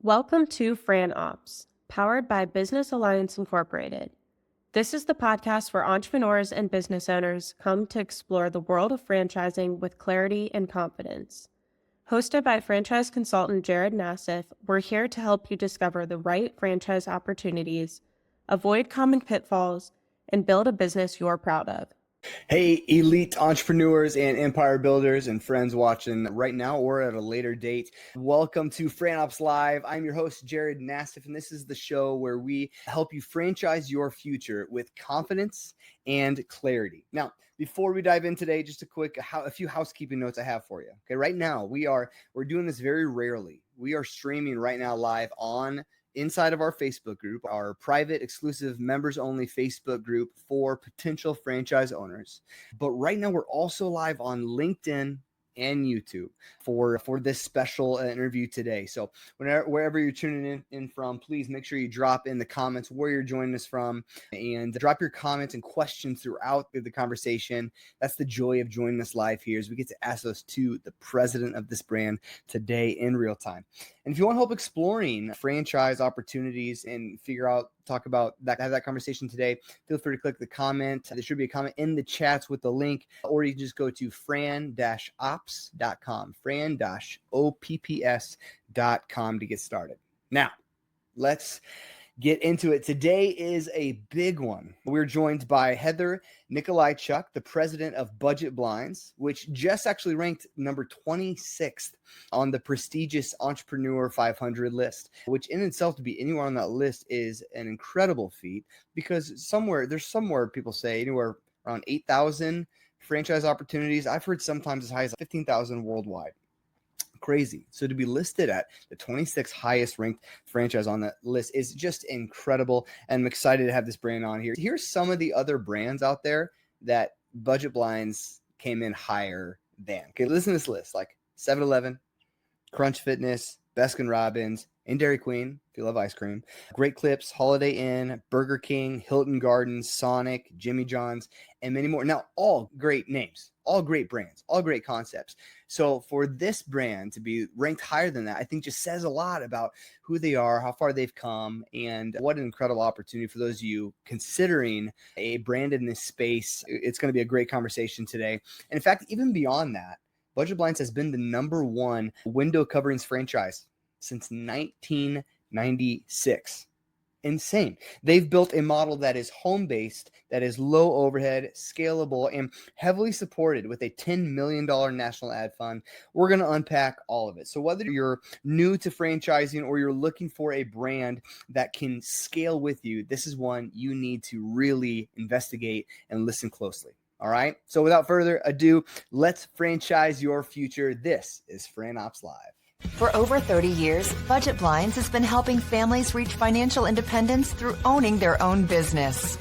Welcome to Fran Opps, powered by Business Alliance Incorporated. This is the podcast where entrepreneurs and business owners come to explore the world of franchising with clarity and confidence. Hosted by franchise consultant Jared Nassiff, we're here to help you discover the right franchise opportunities, avoid common pitfalls, and build a business you're proud of. Hey, elite entrepreneurs and empire builders and friends watching right now or at a later date. Welcome to Fran Opps Live. I'm your host, Jared Nassiff, and this is the show where we help you franchise your future with confidence and clarity. Now, before we dive in today, just a few housekeeping notes I have for you. Okay, right now we're doing this very rarely. We are streaming right now live on inside of our Facebook group, our private, exclusive, members-only Facebook group for potential franchise owners. But right now, we're also live on LinkedIn and YouTube for this special interview today. So wherever you're tuning in from, please make sure you drop in the comments where you're joining us from and drop your comments and questions throughout the conversation. That's the joy of joining us live here, is we get to ask those to the president of this brand today in real time. And if you want help exploring franchise opportunities and talk about that, have that conversation today, feel free to click the comment. There should be a comment in the chats with the link, or you can just go to fran-opps.com, fran-opps.com to get started. Now, let's get into it. Today is a big one. We're joined by Heather Nykolaychuk, the president of Budget Blinds, which just actually ranked number 26th on the prestigious Entrepreneur 500 list, which in itself, to be anywhere on that list is an incredible feat, because there's somewhere people say anywhere around 8,000 franchise opportunities. I've heard sometimes as high as 15,000 worldwide. Crazy. So to be listed at the 26th highest ranked franchise on that list is just incredible. And I'm excited to have this brand on here. Here's some of the other brands out there that Budget Blinds came in higher than. Okay, listen to this list: like 7-Eleven, Crunch Fitness, Baskin Robbins, and Dairy Queen, if you love ice cream, Great Clips, Holiday Inn, Burger King, Hilton Gardens, Sonic, Jimmy John's, and many more. Now, all great names, all great brands, all great concepts. So for this brand to be ranked higher than that, I think just says a lot about who they are, how far they've come, and what an incredible opportunity for those of you considering a brand in this space. It's going to be a great conversation today. And in fact, even beyond that, Budget Blinds has been the number one window coverings franchise since 1996. Insane. They've built a model that is home-based, that is low overhead, scalable, and heavily supported with a $10 million national ad fund. We're going to unpack all of it. So whether you're new to franchising or you're looking for a brand that can scale with you, this is one you need to really investigate and listen closely. All right. So without further ado, let's franchise your future. This is Fran Opps Live. For over 30 years, Budget Blinds has been helping families reach financial independence through owning their own business.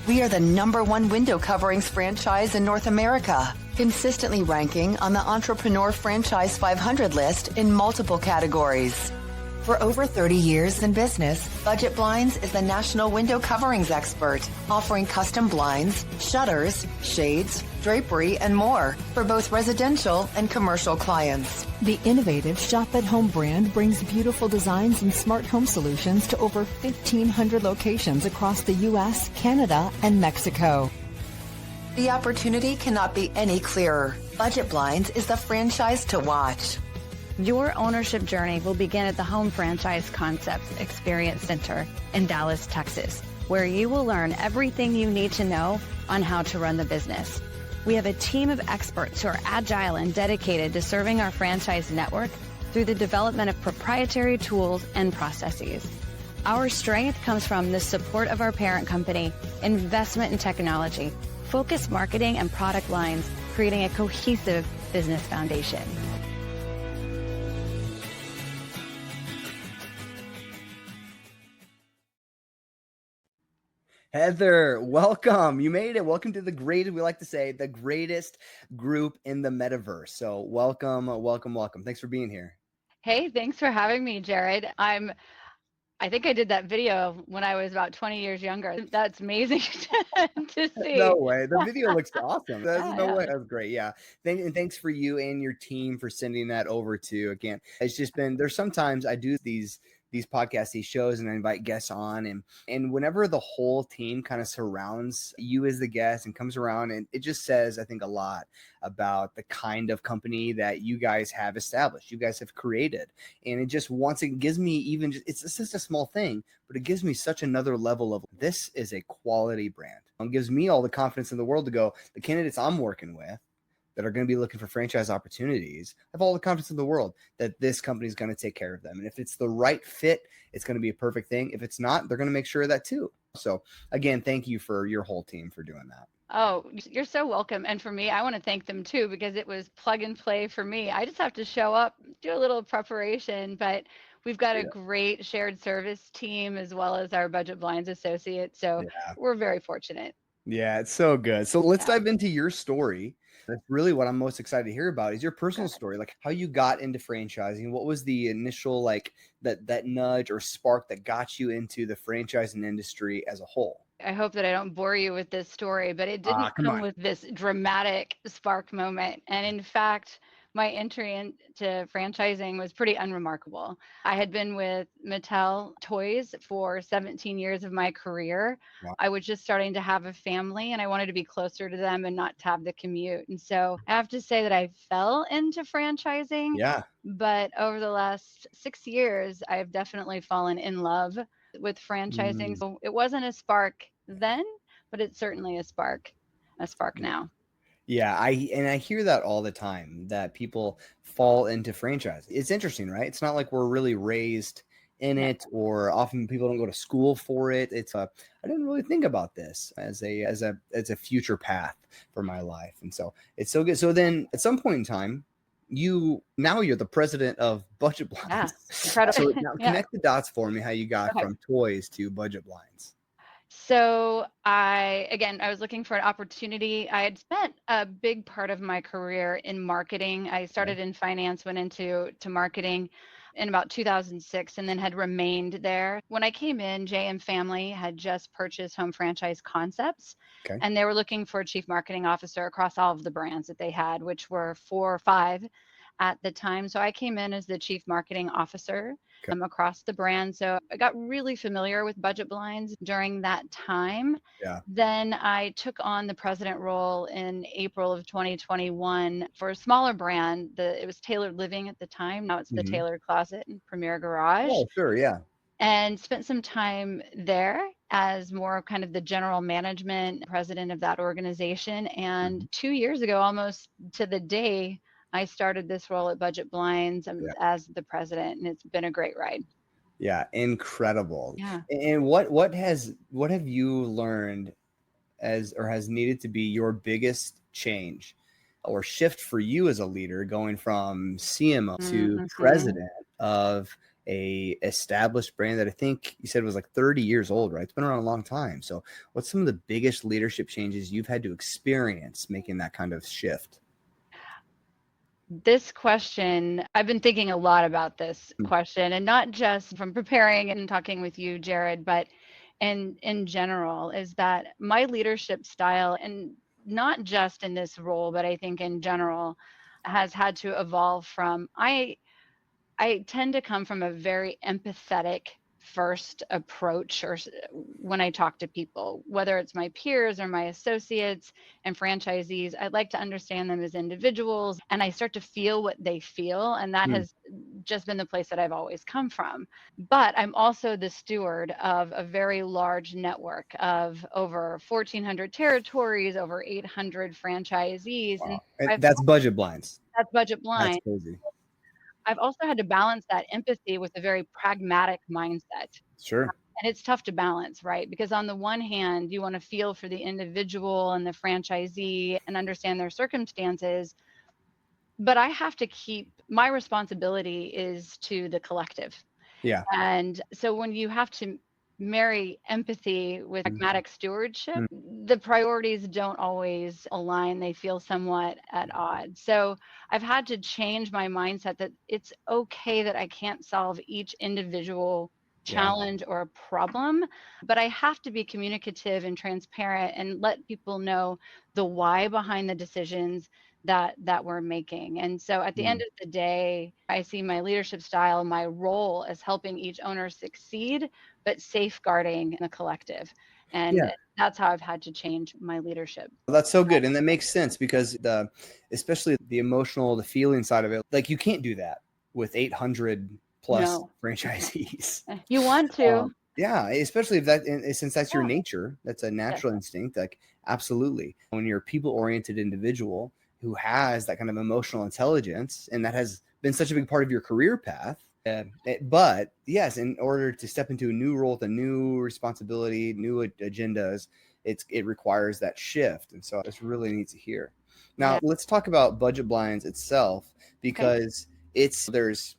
We are the number one window coverings franchise in North America, consistently ranking on the Entrepreneur Franchise 500 list in multiple categories. For over 30 years in business, Budget Blinds is the national window coverings expert, offering custom blinds, shutters, shades, drapery, and more for both residential and commercial clients. The innovative Shop at Home brand brings beautiful designs and smart home solutions to over 1,500 locations across the U.S., Canada, and Mexico. The opportunity cannot be any clearer. Budget Blinds is the franchise to watch. Your ownership journey will begin at the Home Franchise Concepts Experience Center in Dallas, Texas, where you will learn everything you need to know on how to run the business. We have a team of experts who are agile and dedicated to serving our franchise network through the development of proprietary tools and processes. Our strength comes from the support of our parent company, investment in technology, focused marketing and product lines, creating a cohesive business foundation. Heather, welcome. You made it. Welcome to we like to say, the greatest group in the metaverse. So welcome. Thanks for being here. Hey, thanks for having me, Jared. I think I did that video when I was about 20 years younger. That's amazing to see. No way. The video looks awesome. No way. That's great. Yeah. And thanks for you and your team for sending that over to, again, it's just been, there's sometimes I do these these podcasts, these shows, and I invite guests on, and whenever the whole team kind of surrounds you as the guest and comes around, and it just says, I think, a lot about the kind of company that you guys have established, you guys have created. And it just once it gives me even just, it's just a small thing, but it gives me such another level of this is a quality brand. It gives me all the confidence in the world to go, the candidates I'm working with that are going to be looking for franchise opportunities, I have all the confidence in the world that this company is going to take care of them. And if it's the right fit, it's going to be a perfect thing. If it's not, they're going to make sure of that too. So again, thank you for your whole team for doing that. Oh, you're so welcome. And for me, I want to thank them too, because it was plug and play for me. I just have to show up, do a little preparation, but we've got a great shared service team as well as our budget blinds associates. So we're very fortunate. Yeah, it's so good. So let's dive into your story. That's really what I'm most excited to hear about is your personal story, like how you got into franchising. What was the initial, like that nudge or spark that got you into the franchising industry as a whole? I hope that I don't bore you with this story, but it didn't come with this dramatic spark moment. And in fact, my entry into franchising was pretty unremarkable. I had been with Mattel toys for 17 years of my career. Wow. I was just starting to have a family and I wanted to be closer to them and not to have the commute. And so I have to say that I fell into franchising. Yeah. But over the last 6 years, I've definitely fallen in love with franchising. So it wasn't a spark then, but it's certainly a spark now. Yeah, I hear that all the time, that people fall into franchise. It's interesting, right? It's not like we're really raised in it, or often people don't go to school for it. I didn't really think about this as a future path for my life. And so it's so good. So then at some point in time, you're the president of Budget Blinds. Yeah, incredible. So now connect the dots for me, how you got from toys to Budget Blinds. So I was looking for an opportunity. I had spent a big part of my career in marketing. I started in finance, went into marketing in about 2006, and then had remained there. When I came in, JM Family had just purchased Home Franchise Concepts, and they were looking for a chief marketing officer across all of the brands that they had, which were 4 or 5 at the time. So I came in as the chief marketing officer across the brand. So I got really familiar with Budget Blinds during that time. Yeah. Then I took on the president role in April of 2021 for a smaller brand. It was Tailored Living at the time. Now it's the Tailored Closet and Premier Garage. Oh, sure. Yeah. And spent some time there as more kind of the general management president of that organization. And 2 years ago, almost to the day, I started this role at Budget Blinds as the president, and it's been a great ride. Yeah, incredible. Yeah. And what have you learned has needed to be your biggest change or shift for you as a leader, going from CMO to president of a established brand that I think you said was like 30 years old, right? It's been around a long time. So what's some of the biggest leadership changes you've had to experience making that kind of shift? This question, I've been thinking a lot about this question, and not just from preparing and talking with you, Jared, but in general, is that my leadership style, and not just in this role, but I think in general, has had to evolve from, I tend to come from a very empathetic first approach, or when I talk to people, whether it's my peers or my associates and franchisees, I'd like to understand them as individuals, and I start to feel what they feel. And that has just been the place that I've always come from. But I'm also the steward of a very large network of over 1,400 territories, over 800 franchisees. Wow. And that's Budget Blinds. That's Budget Blinds. That's crazy. I've also had to balance that empathy with a very pragmatic mindset. Sure. And it's tough to balance, right? Because on the one hand, you want to feel for the individual and the franchisee and understand their circumstances. But I have to my responsibility is to the collective. Yeah. And so when you have to marry empathy with pragmatic stewardship, the priorities don't always align. They feel somewhat at odds. So I've had to change my mindset that it's okay that I can't solve each individual challenge or a problem, but I have to be communicative and transparent and let people know the why behind the decisions, that we're making. And so at the end of the day, I see my leadership style, my role as helping each owner succeed, but safeguarding the collective. And Yeah. that's how I've had to change my leadership. That's so good. And that makes sense because especially the emotional, the feeling side of it, like you can't do that with 800 plus No, franchisees. you want to. Yeah, especially if since that's your Yeah. nature, that's a Yes. natural instinct. Like, absolutely. When you're a people-oriented individual who has that kind of emotional intelligence, and that has been such a big part of your career path. But yes, in order to step into a new role with a new responsibility, new agendas, it requires that shift. And so it's really neat to hear. Now, Yeah. let's talk about budget blinds itself, because there's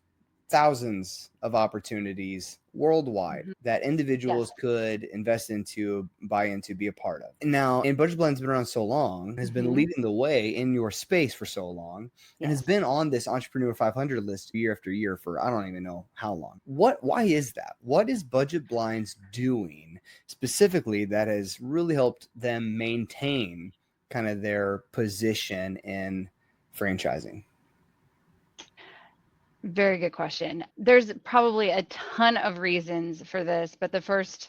thousands of opportunities worldwide that individuals could invest into, buy into, be a part of. Now, and Budget Blind's been around so long, has been leading the way in your space for so long, and has been on this Entrepreneur 500 list year after year for I don't even know how long. Why is that? What is Budget Blinds doing specifically that has really helped them maintain kind of their position in franchising? Very good question. There's probably a ton of reasons for this, but the first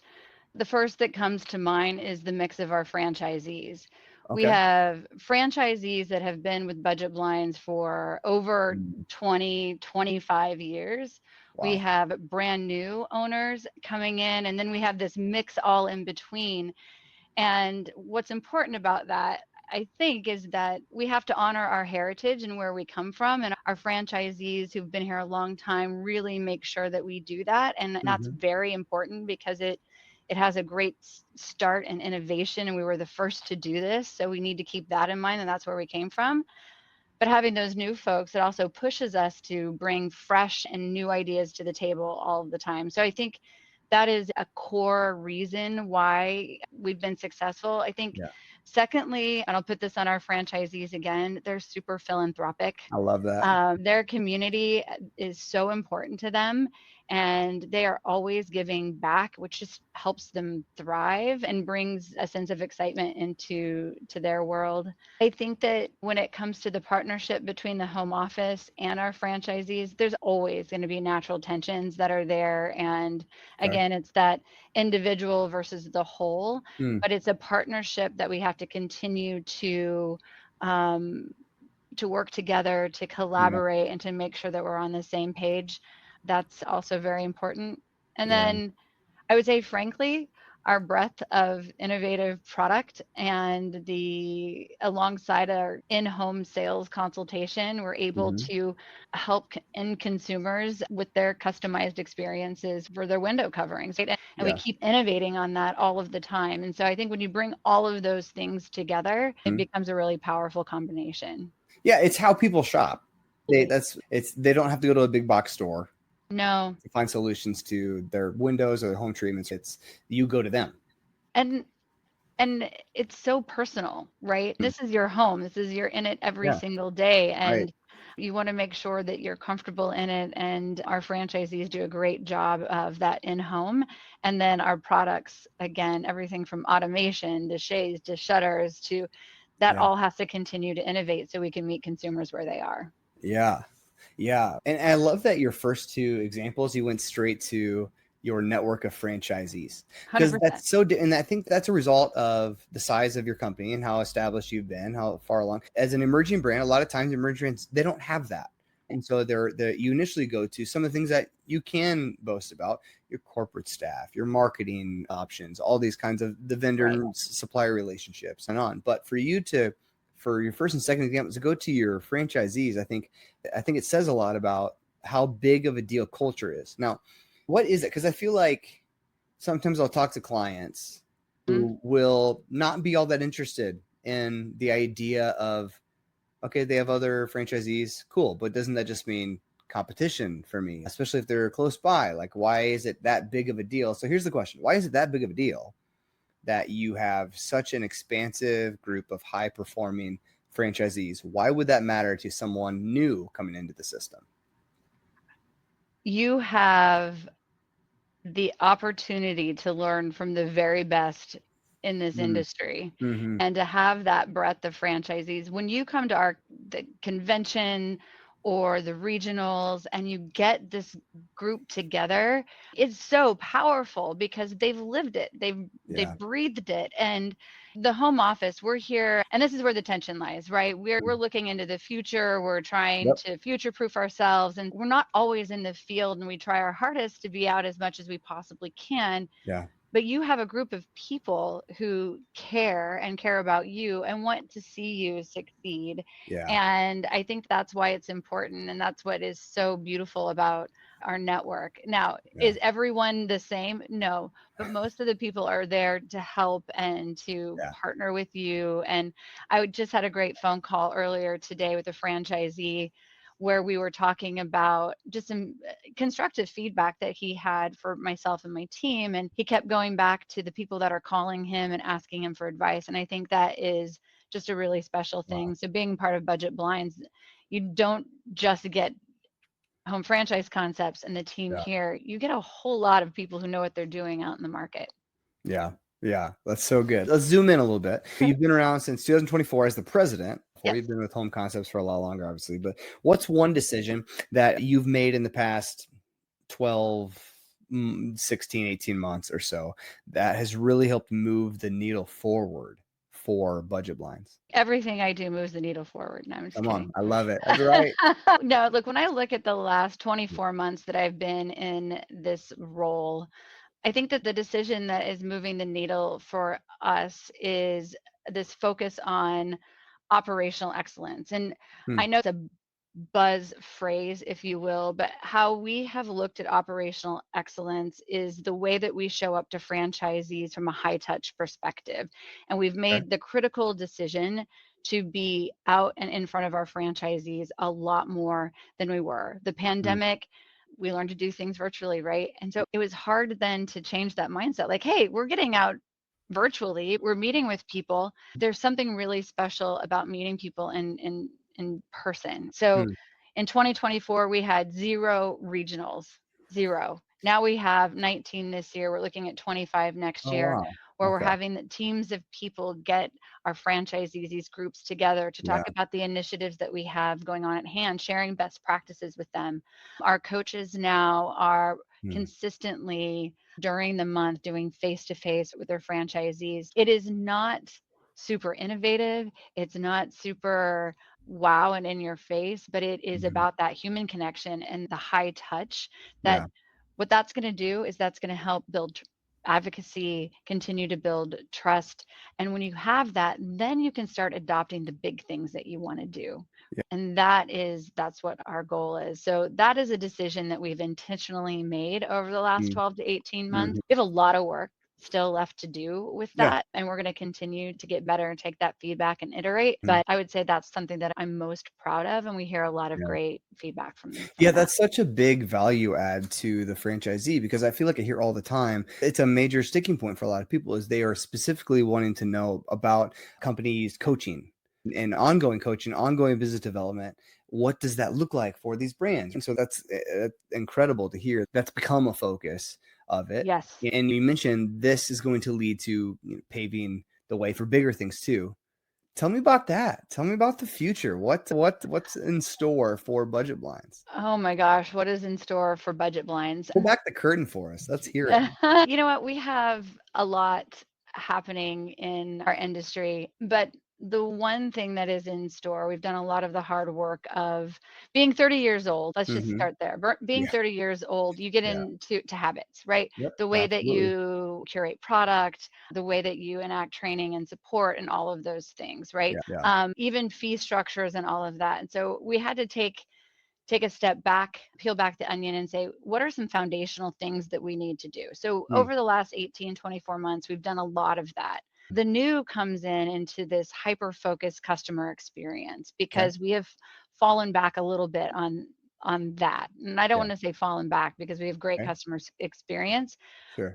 that comes to mind is the mix of our franchisees. We Okay. have franchisees that have been with Budget Blinds for over 20, 25 years. We Wow. have brand new owners coming in, and then we have this mix all in between. And what's important about that, I think, is that we have to honor our heritage and where we come from. And our franchisees who've been here a long time really make sure that we do that. And that's very important because it has a great start and innovation. And we were the first to do this. So we need to keep that in mind. And that's where we came from. But having those new folks, it also pushes us to bring fresh and new ideas to the table all the time. So I think that is a core reason why we've been successful. I think, secondly, and I'll put this on our franchisees again, they're super philanthropic. I love that. Their community is so important to them, and they are always giving back, which just helps them thrive and brings a sense of excitement into their world. I think that when it comes to the partnership between the home office and our franchisees, there's always going to be natural tensions that are there. And again, it's that individual versus the whole, but it's a partnership that we have to continue to work together, to collaborate, and to make sure that we're on the same page. That's also very important. And then I would say, frankly, our breadth of innovative product and alongside our in-home sales consultation, we're able to help end consumers with their customized experiences for their window coverings, right? And we keep innovating on that all of the time. And so I think when you bring all of those things together, it becomes a really powerful combination. Yeah, it's how people shop. They don't have to go to a big box store. No. To find solutions to their windows or their home treatments. It's you go to them. And it's so personal, right? This is your home. You're in it every single day. And you want to make sure that you're comfortable in it. And our franchisees do a great job of that in home. And then our products, again, everything from automation to shades to shutters to that all has to continue to innovate so we can meet consumers where they are. Yeah. Yeah. And I love that your first two examples, you went straight to your network of franchisees, because 100%. that's so, and I think that's a result of the size of your company and how established you've been, how far along. As an emerging brand, a lot of times emerging brands, they don't have that. And so you initially go to some of the things that you can boast about: your corporate staff, your marketing options, all these kinds of the vendor and supplier relationships and on. But for your first and second examples to go to your franchisees, I think it says a lot about how big of a deal culture is. Now, what is it? Because I feel like sometimes I'll talk to clients who will not be all that interested in the idea of, okay, they have other franchisees, cool, but doesn't that just mean competition for me, especially if they're close by? Like, why is it that big of a deal? So here's the question: why is it that big of a deal that you have such an expansive group of high performing franchisees? Why would that matter to someone new coming into the system? You have the opportunity to learn from the very best in this industry. Mm-hmm. And to have that breadth of franchisees, when you come to the convention or the regionals and you get this group together, it's so powerful because they've lived it. They've breathed it. And the home office, we're here, and this is where the tension lies, right? We're looking into the future. We're trying to future proof ourselves, and we're not always in the field, and we try our hardest to be out as much as we possibly can. Yeah. But you have a group of people who care and care about you and want to see you succeed. Yeah. And I think that's why it's important. And that's what is so beautiful about our network. Now, is everyone the same? No, but most of the people are there to help and to partner with you. And I just had a great phone call earlier today with a franchisee where we were talking about just some constructive feedback that he had for myself and my team. And he kept going back to the people that are calling him and asking him for advice. And I think that is just a really special thing. Wow. So being part of Budget Blinds, you don't just get home franchise concepts and the team here, you get a whole lot of people who know what they're doing out in the market. Yeah. Yeah. That's so good. Let's zoom in a little bit. You've been around since 2024 as the president. Before you've been with Home Concepts for a lot longer, obviously. But what's one decision that you've made in the past 12, 16, 18 months or so that has really helped move the needle forward for Budget Blinds? Everything I do moves the needle forward. No, I'm just kidding. On. I love it. That's right. No, look, when I look at the last 24 months that I've been in this role, I think that the decision that is moving the needle for us is this focus on operational excellence. And I know it's a buzz phrase, if you will, but how we have looked at operational excellence is the way that we show up to franchisees from a high touch perspective. And we've made the critical decision to be out and in front of our franchisees a lot more than we were. The pandemic, we learned to do things virtually, right? And so it was hard then to change that mindset. Like, hey, we're getting out virtually, we're meeting with people. There's something really special about meeting people in person. So in 2024, we had 0 regionals, 0. Now we have 19 this year. We're looking at 25 next year, where we're having the teams of people get our franchisees, these groups together to talk about the initiatives that we have going on at hand, sharing best practices with them. Our coaches now are consistently during the month doing face-to-face with their franchisees. It is not super innovative. It's not super wow and in your face, but it is about that human connection and the high touch that what that's going to do is that's going to help build advocacy, continue to build trust. And when you have that, then you can start adopting the big things that you want to do. And that's what our goal is. So that is a decision that we've intentionally made over the last 12 to 18 months. We have a lot of work still left to do with that. And we're going to continue to get better and take that feedback and iterate. But I would say that's something that I'm most proud of. And we hear a lot of great feedback from that. That's such a big value add to the franchisee, because I feel like I hear all the time, it's a major sticking point for a lot of people is they are specifically wanting to know about companies coaching and ongoing coaching, ongoing business development. What does that look like for these brands? And so that's incredible to hear. That's become a focus of it. Yes. And you mentioned this is going to lead to paving the way for bigger things too. Tell me about that. Tell me about the future. What's in store for Budget Blinds? Oh my gosh, what is in store for Budget Blinds? Pull back the curtain for us. Let's hear it. You know what? We have a lot happening in our industry, but the one thing that is in store, we've done a lot of the hard work of being 30 years old. Let's just start there. Being 30 years old, you get into habits, right? The way that you curate product, the way that you enact training and support and all of those things, right? Even fee structures and all of that. And so we had to take a step back, peel back the onion and say, what are some foundational things that we need to do? So over the last 18, 24 months, we've done a lot of that. The new comes into this hyper-focused customer experience because we have fallen back a little bit on that. And I don't want to say fallen back because we have great customer experience,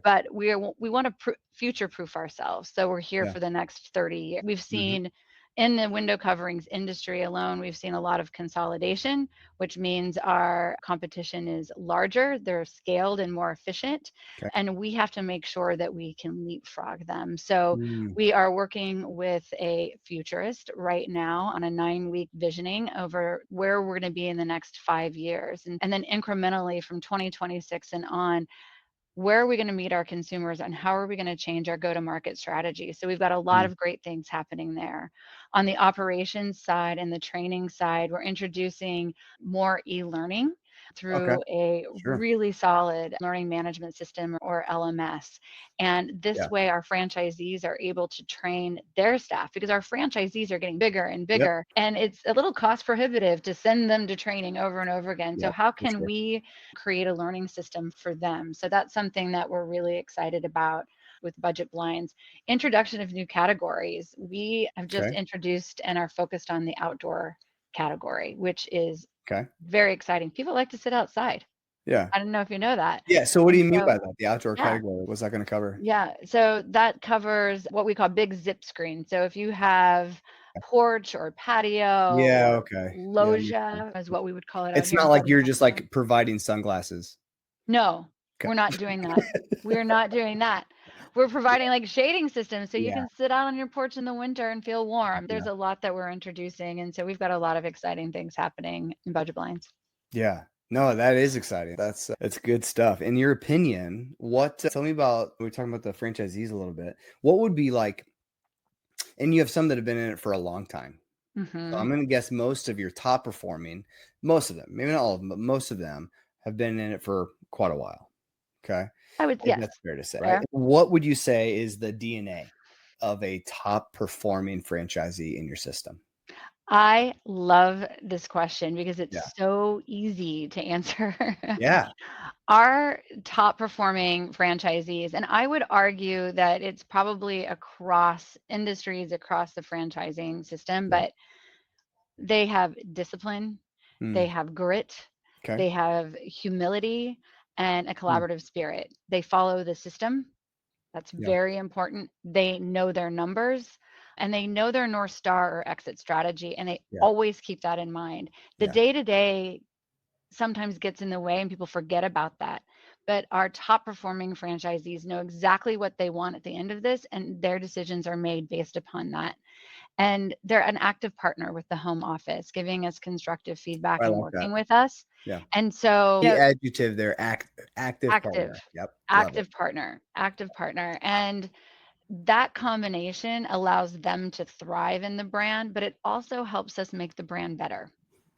but we want to future-proof ourselves. So we're here for the next 30 years. We've seen in the window coverings industry alone, we've seen a lot of consolidation, which means our competition is larger, they're scaled and more efficient, Okay. and we have to make sure that we can leapfrog them. So Mm, we are working with a futurist right now on a 9-week visioning over where we're going to be in the next 5 years. And then incrementally from 2026 and on, where are we going to meet our consumers and how are we going to change our go-to-market strategy? So we've got a lot mm. of great things happening there. On the operations side and the training side, we're introducing more e-learning Okay. through a Sure. really solid learning management system or LMS. And Yeah. this way our franchisees are able to train their staff because our franchisees are getting bigger and Yep. bigger and it's a little cost prohibitive to send them to training over and over again. So Yep. how For can sure. we create a learning system for them? So that's something that we're really excited about with budget blinds. Introduction of new categories. We have just Okay. introduced and are focused on the outdoor category, which is Okay. very exciting. People like to sit outside. Yeah. I don't know if you know that. Yeah. So what do And you mean so, by that? The outdoor yeah, category? What's that going to cover? yeah. So that covers what we call big zip screen. So if you have porch or patio Yeah. or Okay. Yeah. That makes sense. loggia is what we would call it out It's here in not like Southern you're just California. like providing sunglasses. No, Okay. we're not doing that. We're not doing that. We're providing like shading systems so you Yeah. can sit out on your porch in the winter and feel warm. Yeah. There's a lot that we're introducing. And so we've got a lot of exciting things happening in budget blinds. Yeah. No, that is exciting. That's good stuff. In your opinion, what tell me about we were talking about the franchisees a little bit. What would be like, and you have some that have been in it for a long time. So I'm Hmm. going to guess most of your top performing, most of them, maybe not all of them, but most of them have been in it for quite a while. Okay. I would, If yes, that's fair to say, right? fair. What would you say is the DNA of a top performing franchisee in your system? I love this question because it's Yeah. so easy to answer. Yeah. Our top performing franchisees, and I would argue that it's probably across industries, across the franchising system, Yeah. but they have discipline, they Mm, have grit, okay. they have humility, and a Mm, collaborative spirit. They follow the system. That's yeah. very important. They know their numbers and they know their North Star or exit strategy, and they Yeah. always keep that in mind. The Yeah. day to day sometimes gets in the way and people forget about that. But our top performing franchisees know exactly what they want at the end of this, and their decisions are made based upon that. And they're an active partner with the home office, giving us constructive feedback I and like that. working with us. Yeah. And so, The adjective there, active active, partner. Yep. Love it. active partner. And that combination allows them to thrive in the brand, but it also helps us make the brand better.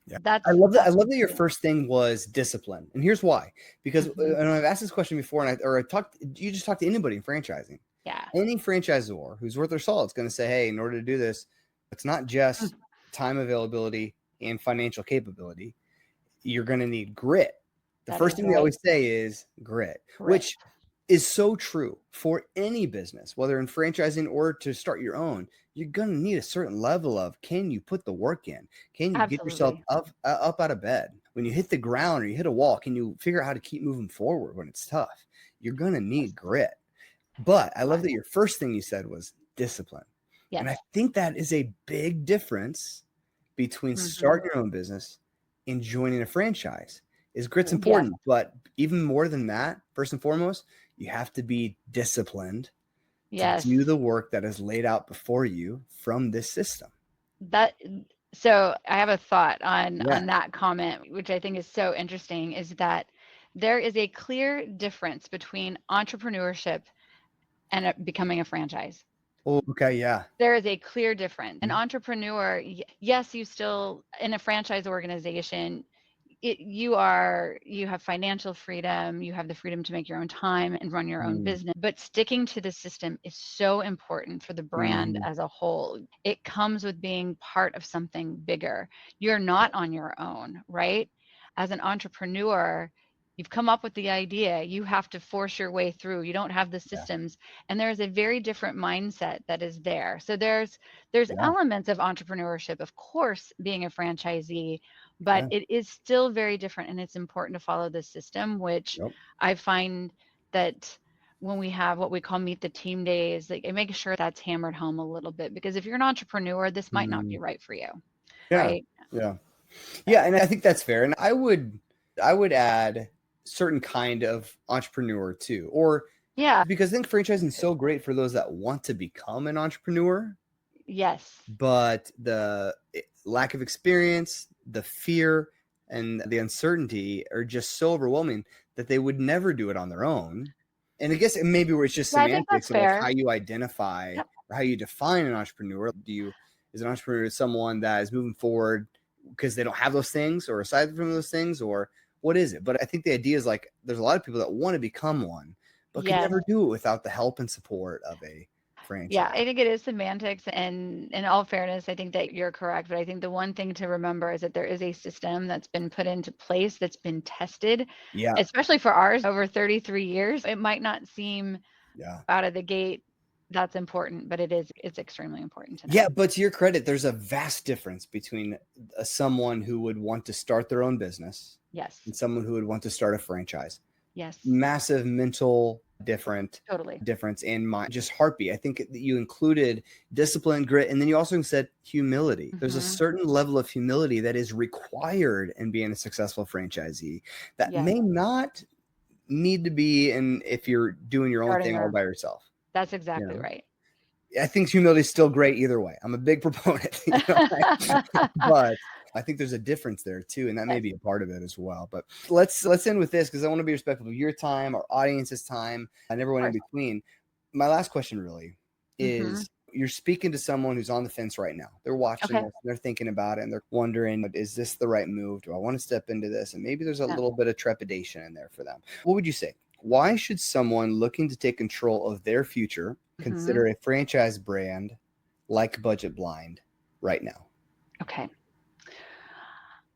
Yeah. That's I that's love that your first thing was discipline. And here's why. Because mhm, and I've asked this question before and I talked you just talk to anybody in franchising. yeah. Any franchisor who's worth their salt is going to say, hey, in order to do this, it's not Mm, just time availability and financial capability. You're going to need grit. The that first is thing they right. always say is grit, Grit. which is so true for any business, whether in franchising or to start your own. You're going to need a certain level of can you put the work in? Can you get yourself Absolutely. up out of bed? When you hit the ground or you hit a wall, can you figure out how to keep moving forward when it's tough? You're going to need grit. But I love that your first thing you said was discipline. And Yes. I think that is a big difference between Hmm. starting your own business and joining a franchise. Is grit's Yes. important, but even more than that, first and foremost, you have to be disciplined to do Yes. the work that is laid out before you from this system. That so I have a thought Yeah. on that comment, which I think is so interesting, is that there is a clear difference between entrepreneurship and becoming a franchise. Oh, okay. Yeah. There is a clear difference. An Mhm. entrepreneur, yes, you still in a franchise organization, you have financial freedom, you have the freedom to make your own time and run your own Mm, business, but sticking to the system is so important for the brand mhm. as a whole. It comes with being part of something bigger. You're not on your own, right? As an entrepreneur, you've come up with the idea, you have to force your way through. You don't have the Yeah. systems, and there's a very different mindset that is there. So there's Yeah. elements of entrepreneurship, of course, being a franchisee, but Yeah. it is still very different, and it's important to follow the system, which Yep. I find that when we have what we call meet the team days, like, it makes sure that's hammered home a little bit, because if you're an entrepreneur, this might not be right for you, Yeah. right? Yeah. Yeah. And I think that's fair. And I would add certain kind of entrepreneur too, or Yeah. because I think franchising is so great for those that want to become an entrepreneur, Yes. but the lack of experience, the fear, and the uncertainty are just so overwhelming that they would never do it on their own. And I guess maybe where it's just Yeah, I think that's semantics of like fair. how you identify Yep. or how you define an entrepreneur. Is an entrepreneur someone that is moving forward because they don't have those things, or aside from those things, or what is it? But I think the idea is like there's a lot of people that want to become one, but can Yes. never do it without the help and support of a Yeah, franchise. I think it is semantics. And in all fairness, I think that you're correct. But I think the one thing to remember is that there is a system that's been put into place, that's been tested, Yeah. especially for ours over 33 years. It might not seem Yeah. out of the gate that's important, but it's extremely important to know. Yeah, but to your credit, there's a vast difference between someone who would want to start their own business Yes. and someone who would want to start a franchise. Yes. Massive mental Totally. difference in my just heartbeat. I think that you included discipline, grit, and then you also said humility. There's a certain level of humility that is required in being a successful franchisee that Yes. may not need to be in if you're doing your own Starting thing all your- by yourself. That's exactly right. I think humility is still great either way. I'm a big proponent, but I think there's a difference there too, and that may be a part of it as well. But let's end with this because I want to be respectful of your time, our audience's time, and everyone in between. My last question really is: you're speaking to someone who's on the fence right now. They're watching this, they're thinking about it, and they're wondering, is this the right move? Do I want to step into this? And maybe there's a little bit of trepidation in there for them. What would you say? Why should someone looking to take control of their future consider a franchise brand like Budget Blind right now? Okay.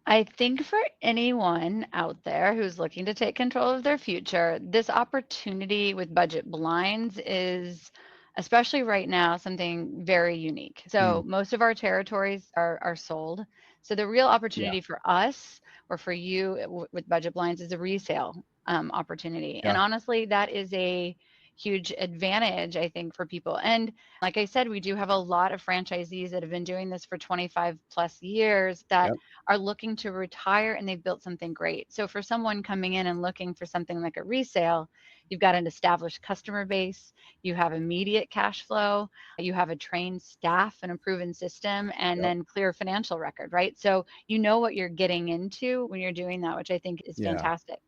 I think for anyone out there who's looking to take control of their future, this opportunity with Budget Blinds is, especially right now, something very unique. So most of our territories are sold. So the real opportunity for us or for you with Budget Blinds is a resale opportunity. And honestly, that is a huge advantage, I think, for people. And like I said, we do have a lot of franchisees that have been doing this for 25 plus years that are looking to retire, and they've built something great. So for someone coming in and looking for something like a resale, you've got an established customer base, you have immediate cash flow, you have a trained staff and a proven system, and then clear financial record, right? So you know what you're getting into when you're doing that, which I think is fantastic.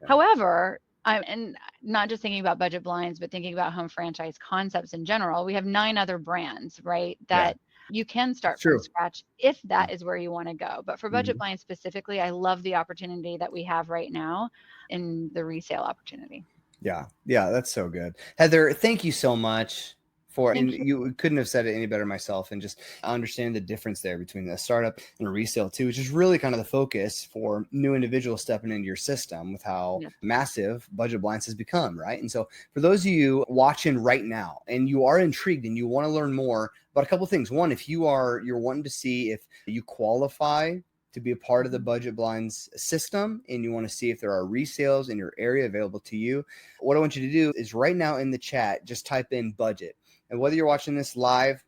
However, and not just thinking about Budget Blinds, but thinking about home franchise concepts in general, we have 9 other brands, right? That you can start from scratch if that is where you want to go. But for Budget Blinds specifically, I love the opportunity that we have right now in the resale opportunity. Yeah, that's so good. Heather, thank you so much and you couldn't have said it any better myself, and just understand the difference there between a startup and a resale too, which is really kind of the focus for new individuals stepping into your system with how massive Budget Blinds has become, right? And so for those of you watching right now and you are intrigued and you want to learn more about a couple of things. One, if you're wanting to see if you qualify to be a part of the Budget Blinds system and you want to see if there are resales in your area available to you, what I want you to do is right now in the chat, just type in budget. And whether you're watching this live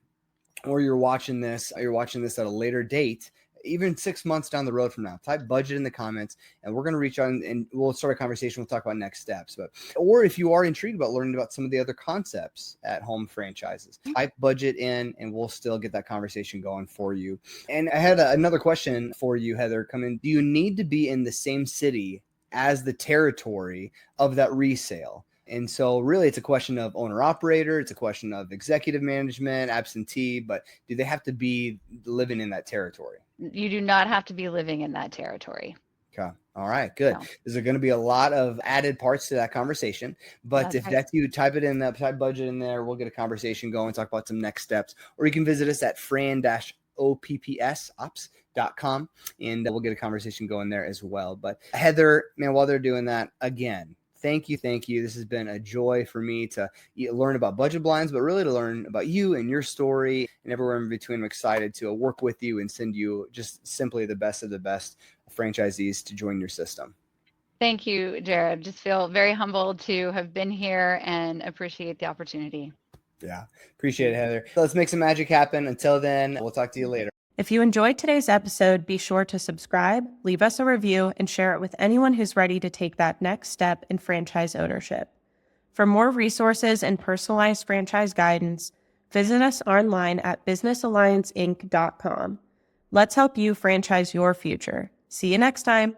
or you're watching this at a later date, even 6 months down the road from now, type budget in the comments and we're going to reach out and we'll start a conversation. We'll talk about next steps. Or if you are intrigued about learning about some of the other concepts at home franchises, type budget in and we'll still get that conversation going for you. And I had another question for you, Heather, come in. Do you need to be in the same city as the territory of that resale? And so really it's a question of owner operator. It's a question of executive management, absentee, but do they have to be living in that territory? You do not have to be living in that territory. Okay. All right, good. There's going to be a lot of added parts to that conversation, but that's you, type budget in there. We'll get a conversation going, talk about some next steps, or you can visit us at fran-opps.com and we'll get a conversation going there as well. But Heather, man, while they're doing that, again, thank you. This has been a joy for me to learn about Budget Blinds, but really to learn about you and your story and everywhere in between. I'm excited to work with you and send you just simply the best of the best franchisees to join your system. Thank you, Jared. Just feel very humbled to have been here and appreciate the opportunity. Yeah, appreciate it, Heather. Let's make some magic happen. Until then, we'll talk to you later. If you enjoyed today's episode, be sure to subscribe, leave us a review, and share it with anyone who's ready to take that next step in franchise ownership. For more resources and personalized franchise guidance, visit us online at businessallianceinc.com. Let's help you franchise your future. See you next time.